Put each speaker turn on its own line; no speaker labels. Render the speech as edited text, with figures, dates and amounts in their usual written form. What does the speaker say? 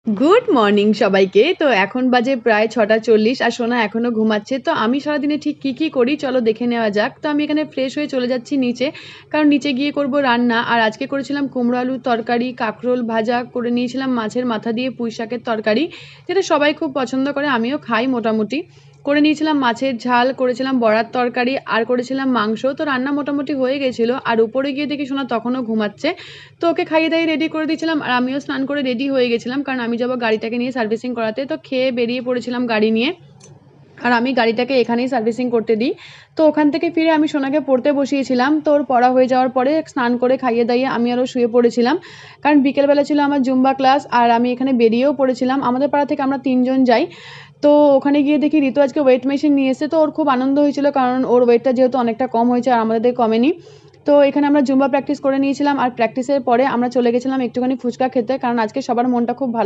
Good morning সবাইকে। তো এখন বাজে প্রায় ৬:৪০ আর সোনা এখনো ঘুমাচ্ছে। তো আমি সারাদিনে ঠিক কি করি চলো দেখে নেওয়া যাক। তো আমি এখানে ফ্রেশ হয়ে চলে যাচ্ছি নিচে। কারণ নিচে গিয়ে করব রান্না। আর আজকে করেছিলাম কুমড়ো আলুর তরকারি, কাঁকরোল ভাজা, করে নিয়েছিলাম মাছের মাথা দিয়ে পুঁই শাকের তরকারি, যেটা সবাই খুব পছন্দ করে, আমিও খাই মোটামুটি। করে নিয়েছিলাম মাছের ঝাল, করেছিলাম বড়ার তরকারি আর করেছিলাম মাংস। তো রান্না মোটামুটি হয়ে গেছিলো। আর উপরে গিয়ে দেখি সোনা তখনও ঘুমাচ্ছে। তো ওকে খাইয়ে দাইয়ে রেডি করে দিয়েছিলাম আর আমিও স্নান করে রেডি হয়ে গেছিলাম, কারণ আমি যাবো গাড়িটাকে নিয়ে সার্ভিসিং করাতে। তো খেয়ে বেরিয়ে পড়েছিলাম গাড়ি নিয়ে। আর আমি গাড়িটাকে এখানেই সার্ভিসিং করতে দিই। তো ওখান থেকে ফিরে আমি সোনাকে পড়তে বসিয়েছিলাম। তো ওর পড়া হয়ে যাওয়ার পরে স্নান করে খাইয়ে দাইয়ে আমি আরও শুয়ে পড়েছিলাম, কারণ বিকেলবেলা ছিল আমার জুম্বা ক্লাস আর আমি এখানে বেরিয়েও পড়েছিলাম। আমাদের পাড়া থেকে আমরা ৩ জন যাই। তো ওখানে গিয়ে দেখি ঋতু আজকে ওয়েট মেশিন নিয়ে এসেছে। তো ওর খুব আনন্দ হয়েছিল, কারণ ওর ওয়েটটা যেহেতু অনেকটা কম হয়েছে আর আমাদের কমেনি। তো এখানে আমরা জুম্বা প্র্যাকটিস করে নিয়েছিলাম আর প্র্যাকটিসের পরে আমরা চলে গেছিলাম একটুখানি ফুচকা খেতে, কারণ আজকে সবার মনটা খুব ভালো